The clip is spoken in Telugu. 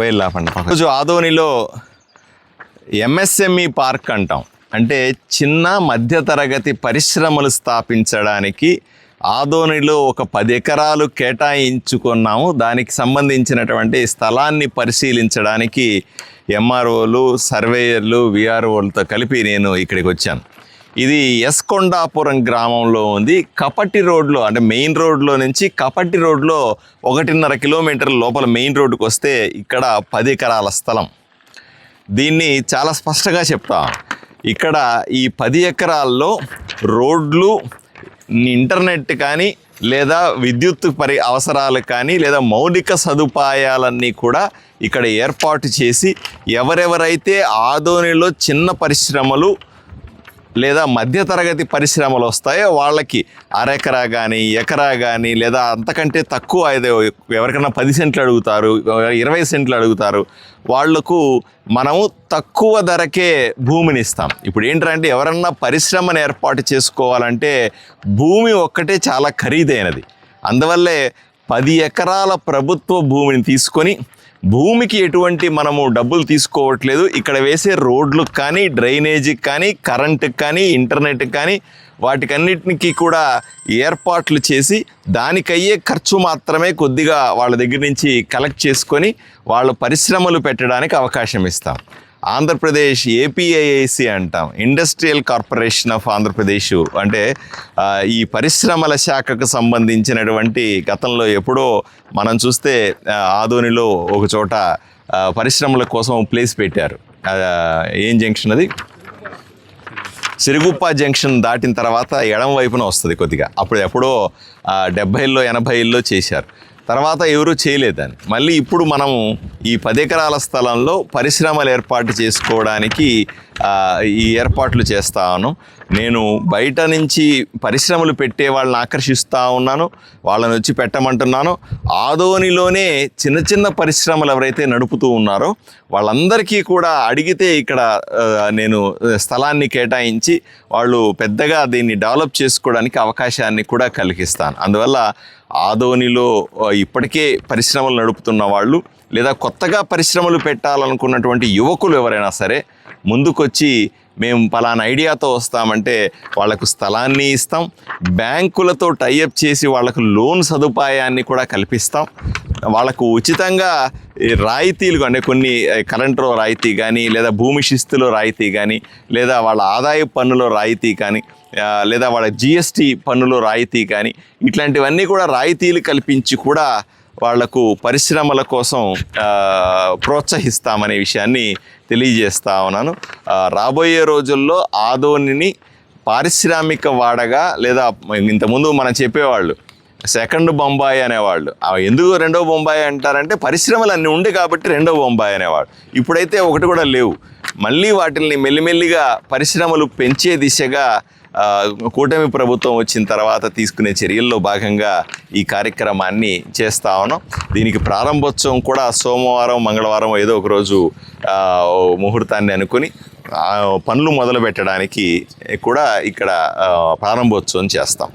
రోజు ఆదోనిలో ఎంఎస్ఎంఈ పార్క్ అంటాం. అంటే చిన్న మధ్యతరగతి పరిశ్రమలు స్థాపించడానికి ఆదోనిలో ఒక 10 ఎకరాలు కేటాయించుకున్నాము. దానికి సంబంధించినటువంటి స్థలాన్ని పరిశీలించడానికి ఎంఆర్ఓలు, సర్వేయర్లు, విఆర్ఓలతో కలిపి నేను ఇక్కడికి వచ్చాను. ఇది ఎస్కొండాపురం గ్రామంలో ఉంది. కపటి రోడ్లో, అంటే మెయిన్ రోడ్లో నుంచి కపటి రోడ్లో 1.5 కిలోమీటర్ల లోపల మెయిన్ రోడ్డుకు వస్తే ఇక్కడ 10 ఎకరాల స్థలం. దీన్ని చాలా స్పష్టంగా చెప్తా. ఇక్కడ ఈ 10 ఎకరాల్లో రోడ్లు, ఇంటర్నెట్ కానీ లేదా విద్యుత్ అవసరాలు కానీ లేదా మౌలిక సదుపాయాలన్నీ కూడా ఇక్కడ ఏర్పాటు చేసి ఎవరెవరైతే ఆదోనిలో చిన్న పరిశ్రమలు లేదా మధ్యతరగతి పరిశ్రమలు వస్తాయో వాళ్ళకి అరెకరా కానీ ఎకరా కానీ లేదా అంతకంటే తక్కువ ఎవరికైనా 10 సెంట్లు అడుగుతారు, 20 సెంట్లు అడుగుతారు, వాళ్లకు మనము తక్కువ ధరకే భూమిని ఇస్తాం. ఇప్పుడు ఏంటంటే ఎవరన్నా పరిశ్రమను ఏర్పాటు చేసుకోవాలంటే భూమి ఒక్కటే చాలా ఖరీదైనది. అందువల్లే 10 ఎకరాల ప్రభుత్వ భూమిని తీసుకొని భూమికి ఎటువంటి మనము డబ్బులు తీసుకోవట్లేదు. ఇక్కడ వేసే రోడ్లకు కానీ, డ్రైనేజీకి కానీ, కరెంటుకి కానీ, ఇంటర్నెట్కి కానీ వాటికన్నిటికీ కూడా ఏర్పాట్లు చేసి దానికయ్యే ఖర్చు మాత్రమే కొద్దిగా వాళ్ళ దగ్గర నుంచి కలెక్ట్ చేసుకొని వాళ్ళు పరిశ్రమలు పెట్టడానికి అవకాశం ఇస్తాం. ఆంధ్రప్రదేశ్ ఏపీఐఐసి అంటాం, ఇండస్ట్రియల్ కార్పొరేషన్ ఆఫ్ ఆంధ్రప్రదేశ్. అంటే ఈ పరిశ్రమల శాఖకు సంబంధించినటువంటి గతంలో ఎప్పుడో మనం చూస్తే ఆదోనిలో ఒక చోట పరిశ్రమల కోసం ప్లేస్ పెట్టారు. ఏం జంక్షన్ అది? సిరుగుప్ప జంక్షన్ దాటిన తర్వాత ఎడమ వైపున వస్తుంది కొద్దిగా. అప్పుడు ఎప్పుడో 70ల్లో 80ల్లో చేశారు. తర్వాత ఎవరూ చేయలేదని మళ్ళీ ఇప్పుడు మనము ఈ 10 ఎకరాల స్థలంలో పరిశ్రమలు ఏర్పాటు చేసుకోవడానికి ఈ ఏర్పాట్లు చేస్తా ఉన్నాను. నేను బయట నుంచి పరిశ్రమలు పెట్టే వాళ్ళని ఆకర్షిస్తూ ఉన్నాను, వాళ్ళని వచ్చి పెట్టమంటున్నాను. ఆదోనిలోనే చిన్న చిన్న పరిశ్రమలు ఎవరైతే నడుపుతూ ఉన్నారో వాళ్ళందరికీ కూడా అడిగితే ఇక్కడ నేను స్థలాన్ని కేటాయించి వాళ్ళు పెద్దగా దీన్ని డెవలప్ చేసుకోవడానికి అవకాశాన్ని కూడా కలిగిస్తాను. అందువల్ల ఆదోనిలో ఇప్పటికే పరిశ్రమలు నడుపుతున్న వాళ్ళు లేదా కొత్తగా పరిశ్రమలు పెట్టాలనుకున్నటువంటి యువకులు ఎవరైనా సరే ముందుకొచ్చి మేము పలానా ఐడియాతో వస్తామంటే వాళ్లకు స్థలాన్ని ఇస్తాం, బ్యాంకులతో టైఅప్ చేసి వాళ్లకు లోన్ సదుపాయాన్ని కూడా కల్పిస్తాం. వాళ్ళకు ఉచితంగా రాయితీలు, అంటే కొన్ని కరెంటులో రాయితీ కానీ లేదా భూమి శిస్తులో రాయితీ కానీ లేదా వాళ్ళ ఆదాయ పన్నులో రాయితీ కానీ లేదా వాళ్ళ జిఎస్టీ పన్నులో రాయితీ కానీ ఇట్లాంటివన్నీ కూడా రాయితీలు కల్పించి కూడా వాళ్లకు పరిశ్రమల కోసం ప్రోత్సహిస్తామనే విషయాన్ని తెలియజేస్తా ఉన్నాను. రాబోయే రోజుల్లో ఆదోనిని పారిశ్రామిక వాడగా, లేదా ఇంతకుముందు మనం చెప్పేవాళ్ళు సెకండ్ బొంబాయి అనేవాళ్ళు. ఎందుకు రెండో బొంబాయి అంటారంటే పరిశ్రమలు అన్నీ ఉండే కాబట్టి రెండో బొంబాయి అనేవాడు. ఇప్పుడైతే ఒకటి కూడా లేవు. మళ్ళీ వాటిని మెల్లిమెల్లిగా పరిశ్రమలు పెంచే దిశగా కూటమి ప్రభుత్వం వచ్చిన తర్వాత తీసుకునే చర్యల్లో భాగంగా ఈ కార్యక్రమాన్ని చేస్తా ఉన్నాం. దీనికి ప్రారంభోత్సవం కూడా సోమవారం, మంగళవారం ఏదో ఒక రోజు ముహూర్తాన్ని అనుకుని పనులు మొదలు పెట్టడానికి కూడా ఇక్కడ ప్రారంభోత్సవం చేస్తాం.